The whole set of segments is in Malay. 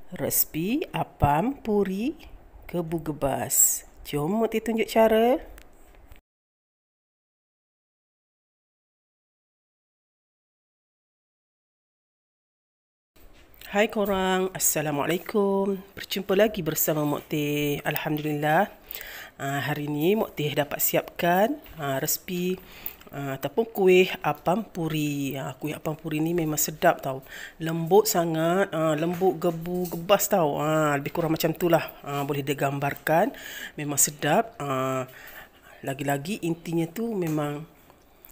Resipi apam puri kebu gebas. Jom Mukti tunjuk cara. Hai korang, Assalamualaikum. Berjumpa lagi bersama Mukti. Alhamdulillah. Hari ini Mukti dapat siapkan resipi ataupun kuih apam puri. Kuih apam puri ni memang sedap tau. Lembut sangat, lembut gebu gebas tau. Lebih kurang macam tu lah. Boleh digambarkan. Memang sedap. Lagi-lagi intinya tu memang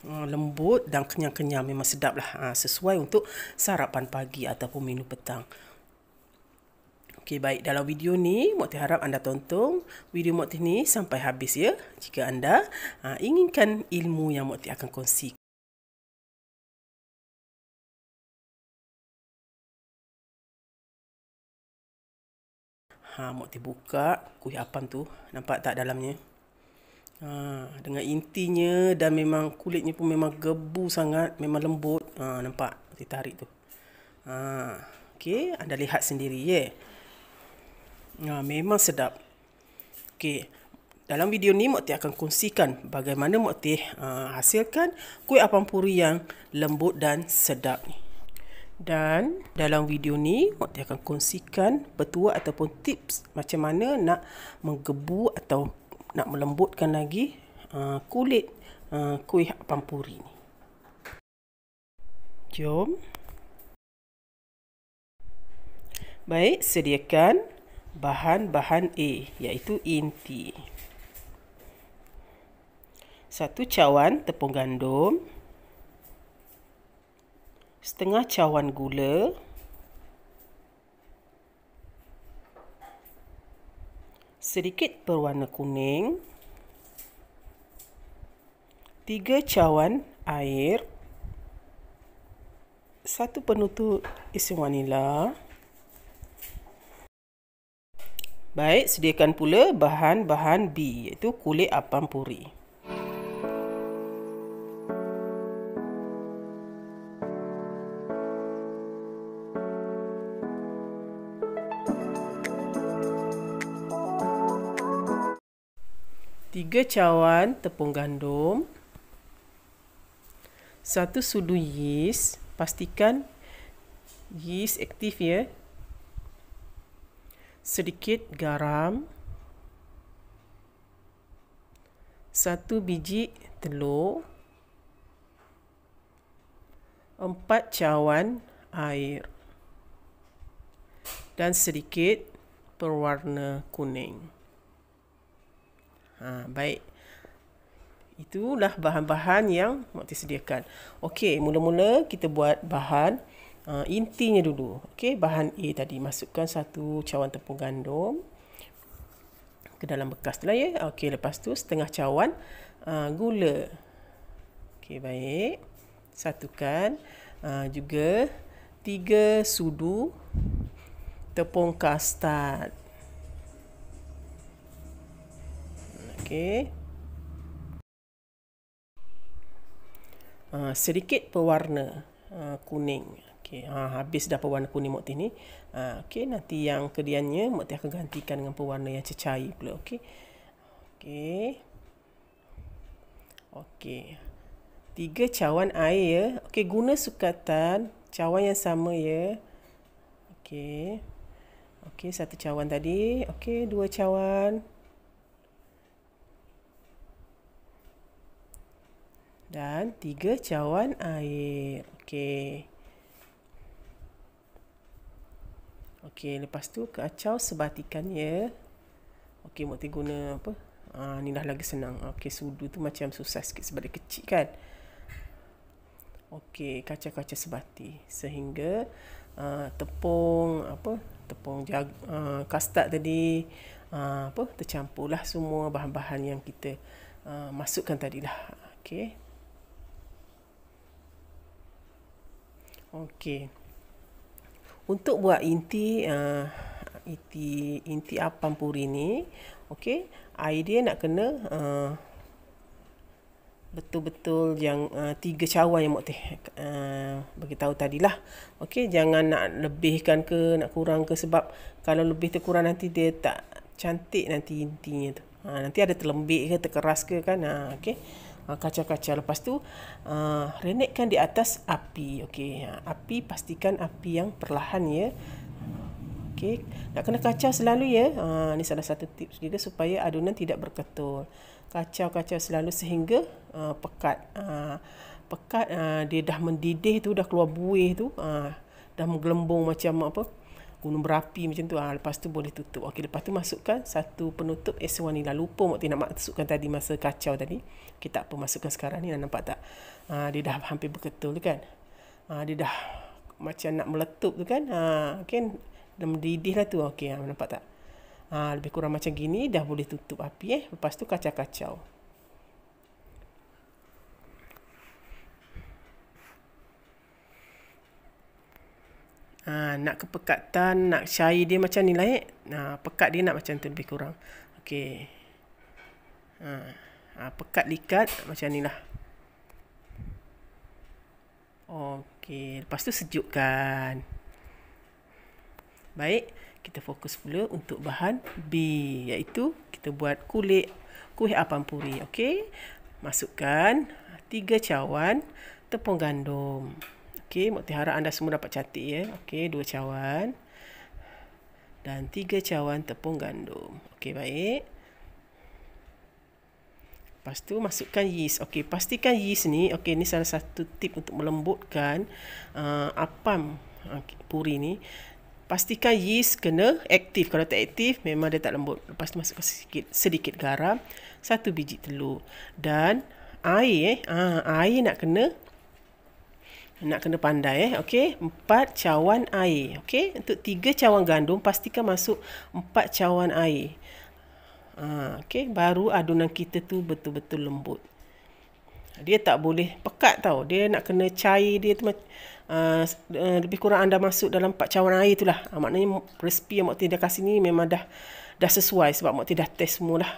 lembut dan kenyang-kenyang, memang sedap lah. Sesuai untuk sarapan pagi ataupun minum petang. Okey, baik, dalam video ni Mukti harap anda tonton video Mukti ni sampai habis ya. Jika anda inginkan ilmu yang Mukti akan kongsi. Mukti buka kuih apam tu, nampak tak dalamnya? Dengan intinya dan memang kulitnya pun memang gebu sangat, memang lembut. Nampak ditarik tu. Okey, anda lihat sendiri ya. Memang sedap. Okey, dalam video ni Mukti akan kongsikan bagaimana Mukti hasilkan kuih apam puri yang lembut dan sedap ni. Dan dalam video ni Mukti akan kongsikan petua ataupun tips macam mana nak menggebu atau nak melembutkan lagi kulit kuih apam puri ni. Jom. Baik, sediakan bahan-bahan A, iaitu inti. 1 cawan tepung gandum, setengah cawan gula, sedikit berwarna kuning, 3 cawan air, 1 penutup isi vanila. Baik, sediakan pula bahan-bahan B, iaitu kulit apam puri. Tiga cawan tepung gandum, 1 sudu yeast, pastikan yeast aktif ya. Sedikit garam, 1 biji telur, 4 cawan air dan sedikit berwarna kuning. Baik, itulah bahan-bahan yang Mukti sediakan. Okey, mula-mula kita buat bahan intinya dulu. Okey, bahan A tadi, masukkan 1 cawan tepung gandum ke dalam bekas tu lah ya. Okey, lepas tu setengah cawan gula. Okey, baik. Satukan juga 3 sudu tepung kastad. Okey. Sedikit pewarna kuning. Okey, habis dah pewarna kuning Mukti ni. Okey, nanti yang kediannya Mukti akan gantikan dengan pewarna yang cecair pula. Okey. Okey. Okey. 3 cawan air ya. Okey, guna sukatan cawan yang sama ya. Okey. Okey, 1 cawan tadi. Okey, 2 cawan. Dan 3 cawan air. Okey. Okey, lepas tu kacau sebatikan ya. Okey, Mukti guna apa? Ni dah lagi senang. Okey, sudu tu macam susah sikit sebab dia kecil kan. Okey, kacau-kacau sebati sehingga tepung kastad tadi tercampurlah semua bahan-bahan yang kita masukkan tadilah. Okey. Okey. Untuk buat inti apam puri ni, okey, air dia nak kena betul-betul yang 3 cawan yang Mak Teh bagi tahu tadilah. Okey, jangan nak lebihkan ke, nak kurang ke, sebab kalau lebih terkurang nanti dia tak cantik nanti intinya tu. Nanti ada terlembik ke, terkeras ke kan. Okey. Kacau-kacau. Lepas tu renekkan di atas api. Okey. Api pastikan api yang perlahan ya. Okey, nak kena kacau selalu ya. Ni salah satu tips juga supaya adunan tidak berketul. Kacau-kacau selalu sehingga pekat. Pekat dia dah mendidih tu, dah keluar buih tu, dah menggelembung macam apa? Gunung berapi macam tu. Lepas tu boleh tutup. Okey, lepas tu masukkan satu penutup es vanila. Lupa Mak Tin nak masukkan tadi masa kacau tadi. Okey, tak apa, masukkan sekarang ni. Nampak tak? Dia dah hampir berketul tu kan. Dia dah macam nak meletup tu kan. Okey, dah mendidih lah tu. Okey, nampak tak? Lebih kurang macam gini dah boleh tutup api. Lepas tu kacau-kacau. Nak kepekatan, nak cair dia macam ni lah. Pekat dia nak macam tu lebih kurang. Okey. Pekat likat macam ni lah. Okey, lepas tu sejukkan. Baik, kita fokus pula untuk bahan B, iaitu kita buat kuih apam puri. Okey, masukkan 3 cawan tepung gandum. Okey, Mak Teh harap anda semua dapat catat ya. Okey, 2 cawan dan 3 cawan tepung gandum. Okey, baik. Lepas tu masukkan yeast. Okey, pastikan yeast ni, okey, ni salah satu tip untuk melembutkan apam puri ni. Pastikan yeast kena aktif. Kalau tak aktif, memang dia tak lembut. Lepas tu masukkan sedikit garam, 1 biji telur dan air. Air nak kena pandai. Okey, 4 cawan air. Okey, untuk 3 cawan gandum pastikan masuk 4 cawan air. Okey, baru adunan kita tu betul-betul lembut. Dia tak boleh pekat tau. Dia nak kena cair dia tu lebih kurang anda masuk dalam 4 cawan air itulah. Maknanya resipi yang Mak Tin dah kasih ni memang dah sesuai sebab Mak Tin dah test semualah.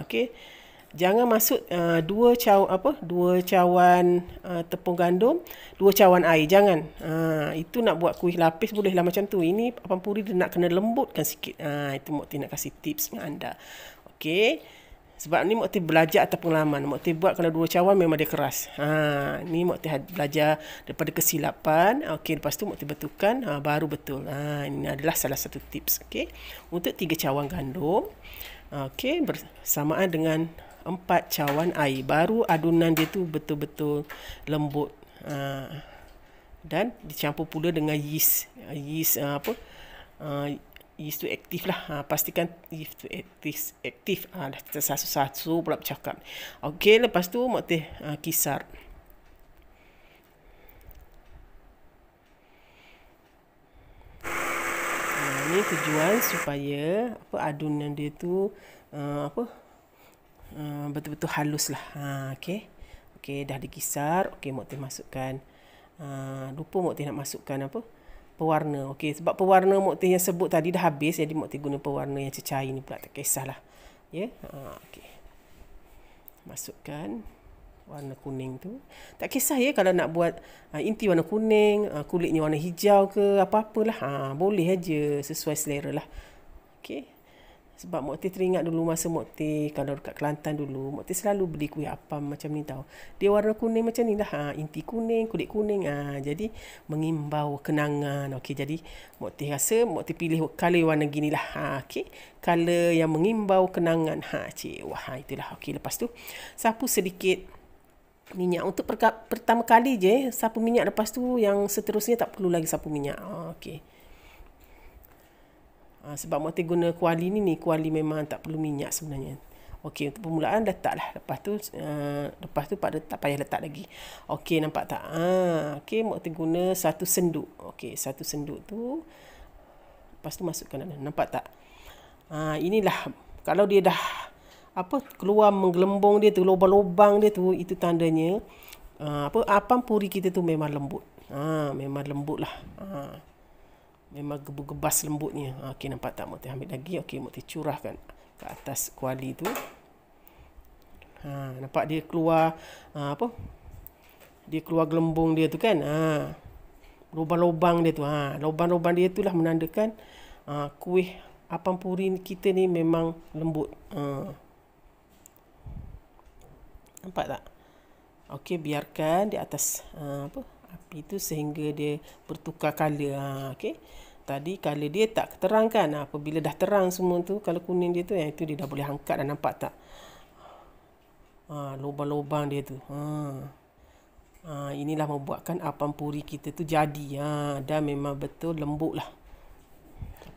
Okey. Jangan masuk 2 cawan tepung gandum, 2 cawan air. Jangan. Itu nak buat kuih lapis bolehlah macam tu. Ini apam puri dia nak kena lembutkan sikit. Itu Mak Tin nak kasih tips dengan anda. Okey. Sebab ni Mak Tin belajar atas pengalaman. Mak Tin buat kalau 2 cawan memang dia keras. Ni Mak Tin belajar daripada kesilapan. Okey, lepas tu Mak Tin betulkan, baru betul. Ini adalah salah satu tips. Okey. Untuk 3 cawan gandum. Okey, bersamaan dengan 4 cawan air. Baru adunan dia tu betul-betul lembut. Dan dicampur pula dengan yeast. Yeast tu aktif lah. Pastikan yeast tu aktif. Dah satu-satu pula bercakap. Okey, lepas tu Mak Tin kisar. Ini tujuan supaya adunan dia tu betul-betul halus lah. Okey. Okey, dah dikisar. Okey, Mak Tin masukkan. Lupa Mak Tin nak masukkan pewarna. Okey, sebab pewarna Mak Tin yang sebut tadi dah habis, jadi Mak Tin guna pewarna yang cecair ni pula, tak kisahlah. Ya. Okey. Masukkan warna kuning tu. Tak kisah ya kalau nak buat inti warna kuning, kulitnya warna hijau ke apa-apalah. Boleh aja, sesuai selera lah. Okey. Sebab Mak Tin teringat dulu masa Mak Tin kalau dekat Kelantan dulu, Mak Tin selalu beli kuih apam macam ni tau. Dia warna kuning macam ni lah. Inti kuning, kulit kuning. Jadi mengimbau kenangan. Okey, jadi Mak Tin rasa Mak Tin pilih color warna gini lah. Okey, color yang mengimbau kenangan. Itulah. Okey, lepas tu sapu sedikit minyak. Untuk pertama kali je sapu minyak, lepas tu yang seterusnya tak perlu lagi sapu minyak. Okey. Sebab Mak Tin guna kuali ni kuali memang tak perlu minyak sebenarnya. Okey, untuk permulaan letaklah. Lepas tu tak payah letak lagi. Okey, nampak tak? Okey, Mak Tin guna 1 senduk. Okey, 1 senduk tu. Lepas tu masukkan dalam. Nampak tak? Inilah kalau dia dah keluar menggelembung dia tu, lubang-lubang dia tu, itu tandanya apam puri kita tu memang lembut. Memang lembut lah. Memang gebu-gebas lembutnya. Okey, nampak tak? Mak Tin ambil lagi. Okey, Mak Tin curahkan ke atas kuali tu. Nampak dia keluar apa? Dia keluar gelembung dia tu kan. Lubang-lubang dia tu. Lubang-lubang dia tu lah menandakan kuih apam puri kita ni memang lembut. Nampak tak? Okey, biarkan di atas api tu sehingga dia bertukar color. Okey. Tadi color dia tak terang kan? Apabila dah terang semua tu, kalau kuning dia tu, itu dia dah boleh angkat dah, nampak tak? Lubang-lubang dia tu. Inilah membuatkan apam puri kita tu jadi. Dan memang betul lembut lah.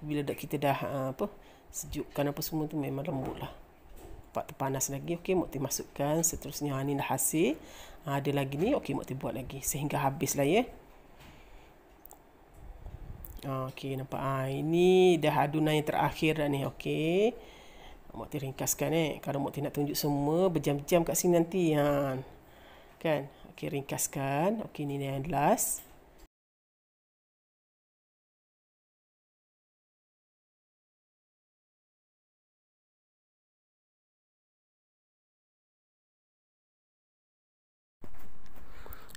Bila kita dah sejukkan apa semua tu, memang lembut lah. Nampak terpanas lagi. Okey, Mok Teh masukkan. Seterusnya ni dah hasil. Ada lagi ni. Okey, Mok Teh buat lagi sehingga habis lah ya. Okey, nampak. Ini dah adunan yang terakhir dah ni. Okey. Mok Teh ringkaskan Kalau Mok Teh nak tunjuk semua berjam-jam kat sini nanti. Kan? Okey, ringkaskan. Okey, ni yang last.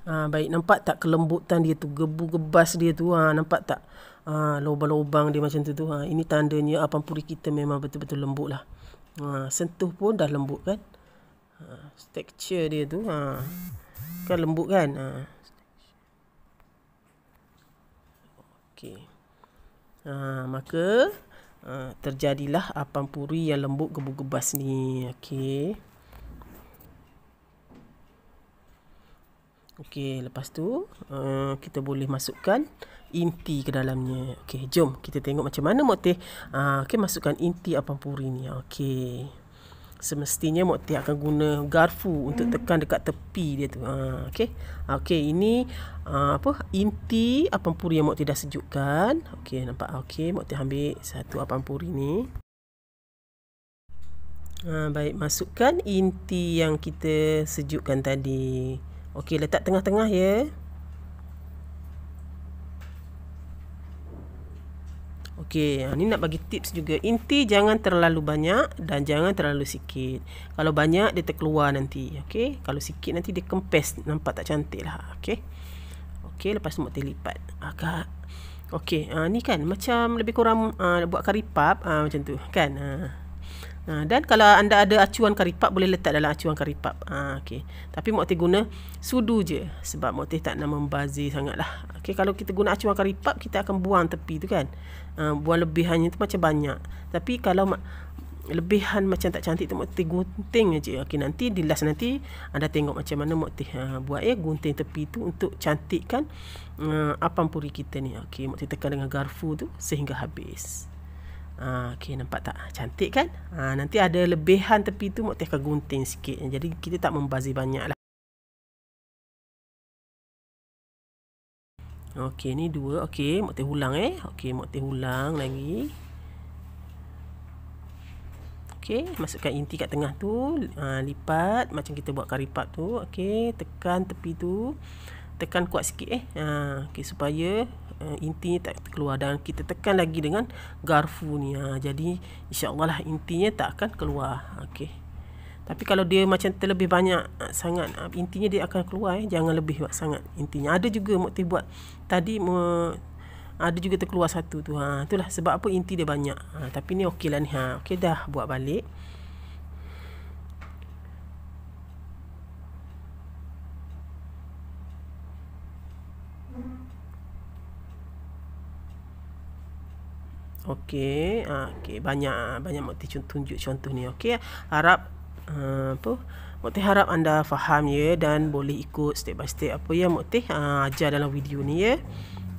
Baik, nampak tak kelembutan dia tu, gebu-gebas dia tu, nampak tak? Lubang-lubang dia macam tu. Ini tandanya apam puri kita memang betul-betul lembut lah. Sentuh pun dah lembut kan? Tekstur dia tu, kan lembut kan? Okey. Maka terjadilah apam puri yang lembut gebu-gebas ni. Okey. Okey, lepas tu kita boleh masukkan inti ke dalamnya. Okey, jom kita tengok macam mana Mok Teh masukkan inti apam puri ni. Okey. Semestinya Mok Teh akan guna garfu untuk tekan dekat tepi dia tu. Okey. Okey, ini inti apam puri yang Mok Teh dah sejukkan. Okey, nampak? Okey, Mok Teh ambil satu apam puri ni. Baik, masukkan inti yang kita sejukkan tadi. Okey, letak tengah-tengah ya. Okey, ni nak bagi tips juga. Inti jangan terlalu banyak dan jangan terlalu sikit. Kalau banyak dia terkeluar nanti. Okey, kalau sikit nanti dia kempes, nampak tak cantik lah. Okey. Okey, lepas tu Mok Teh lipat. Okey, ni kan macam lebih kurang buat kari pap macam tu kan. Dan kalau anda ada acuan kari pap, boleh letak dalam acuan kari pap. Okey. Tapi Mok Teh guna sudu je sebab Mok Teh tak nak membazir sangatlah. Okey, kalau kita guna acuan kari pap, kita akan buang tepi tu kan. Buang lebihannya tu macam banyak. Tapi kalau lebihan macam tak cantik tu, Mok Teh gunting aje. Okey, nanti di last nanti anda tengok macam mana Mok Teh buat gunting tepi tu untuk cantikkan apam puri kita ni. Okey, Mok Teh tekan dengan garfu tu sehingga habis. Okey, nampak tak? Cantik kan? Nanti ada lebihan tepi tu Mok Teh akan gunting sikit. Jadi kita tak membazir banyak lah. Okey, ni dua. Okey, Mok Teh ulang Okey, Mok Teh ulang lagi. Okey, masukkan inti kat tengah tu, lipat macam kita buat kari pap tu. Okey, tekan tepi tu. Tekan kuat sikit okey, supaya intinya tak keluar, dan kita tekan lagi dengan garfu ni. Jadi insya-Allah lah intinya tak akan keluar. Okey. Tapi kalau dia macam terlebih banyak sangat intinya, dia akan keluar. Jangan lebih sangat intinya. Ada juga Mok Teh buat tadi ada juga terkeluar satu tu. Itulah sebab apa inti dia banyak. Tapi ni okeylah ni. Okey, dah buat balik. Okey, banyak Mok Teh tunjuk contoh ni. Okey, harap Mok Teh harap anda faham ya, dan boleh ikut step by step apa yang Mok Teh ajar dalam video ni ya.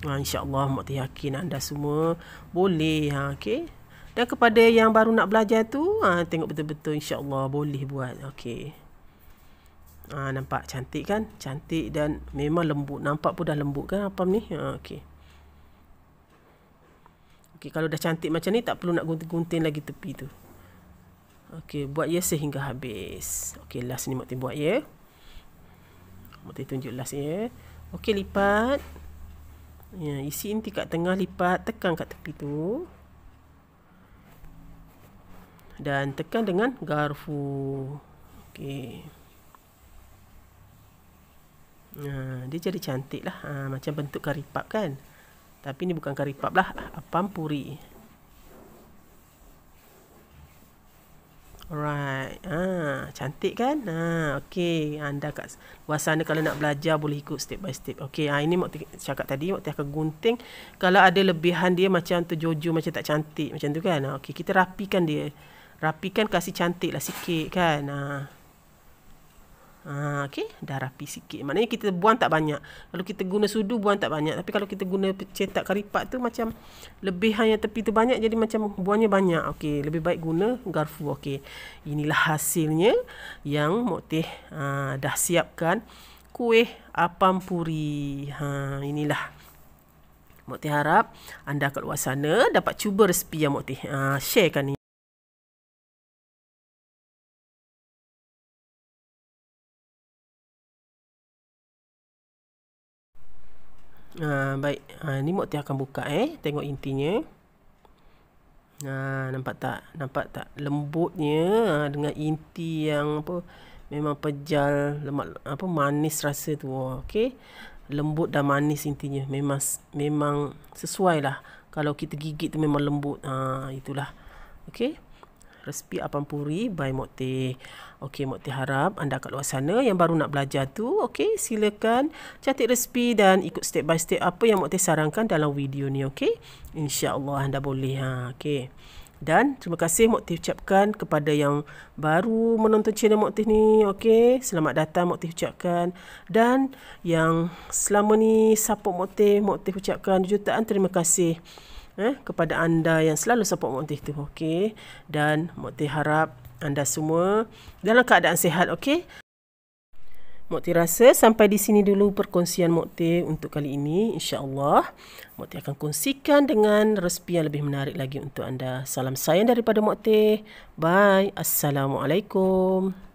InsyaAllah Mok Teh yakin anda semua boleh. Okey. Dan kepada yang baru nak belajar tu, tengok betul-betul insyaAllah boleh buat. Okey. Nampak cantik kan? Cantik dan memang lembut. Nampak pun dah lembut kan apam ni? Okey. Okey, kalau dah cantik macam ni, tak perlu nak gunting-gunting lagi tepi tu. Okey, buat ya sehingga habis. Okey, last ni Mok Teh buat ya. Mok Teh tunjuk last ya. Okey, lipat. Ya, isi inti kat tengah, lipat, tekan kat tepi tu. Dan tekan dengan garfu. Okey. Dia jadi cantik lah. Macam bentuk karipap kan. Tapi ni bukan karipap lah. Apam puri. Alright. Cantik kan? Okey. Anda kat luar sana kalau nak belajar boleh ikut step by step. Okey. Ini Mak Teh cakap tadi. Mak Teh akan gunting. Kalau ada lebihan dia macam terjojo, macam tak cantik. Macam tu kan. Okey. Kita rapikan dia. Rapikan, kasih cantik lah sikit kan. Okey, dah rapi sikit. Maknanya kita buang tak banyak. Kalau kita guna sudu, buang tak banyak. Tapi kalau kita guna cetak karipat tu, macam lebihan yang tepi tu banyak, jadi macam buangnya banyak. Okey, lebih baik guna garfu. Okey, inilah hasilnya yang Mak Teh dah siapkan. Kuih apam puri. Inilah. Mak Teh harap anda kat luar sana dapat cuba resipi yang Mak Teh sharekan ni. Baik, ni Mak Teh akan buka tengok intinya. Nampak tak lembutnya dengan inti yang memang pejal, lemak manis rasa tu. Okey, lembut dan manis intinya. Memang sesuai lah. Kalau kita gigit tu memang lembut. Itulah. Okey, resipi apam puri by Mak Teh. Okey, Mak Teh harap anda kat luar sana yang baru nak belajar tu, okey, silakan catat resipi dan ikut step by step apa yang Mak Teh sarankan dalam video ni. Okey, insya-Allah anda boleh. Okey. Dan terima kasih Mak Teh ucapkan kepada yang baru menonton channel Mak Teh ni. Okey, selamat datang Mak Teh ucapkan. Dan yang selama ni support Mak Teh ucapkan jutaan terima kasih kepada anda yang selalu support Mak Teh tu. Okey, dan Mak Teh harap anda semua dalam keadaan sihat. Okey, Mak Teh rasa sampai di sini dulu perkongsian Mak Teh untuk kali ini. InsyaAllah Mak Teh akan kongsikan dengan resipi yang lebih menarik lagi untuk anda. Salam sayang daripada Mak Teh. Bye. Assalamualaikum.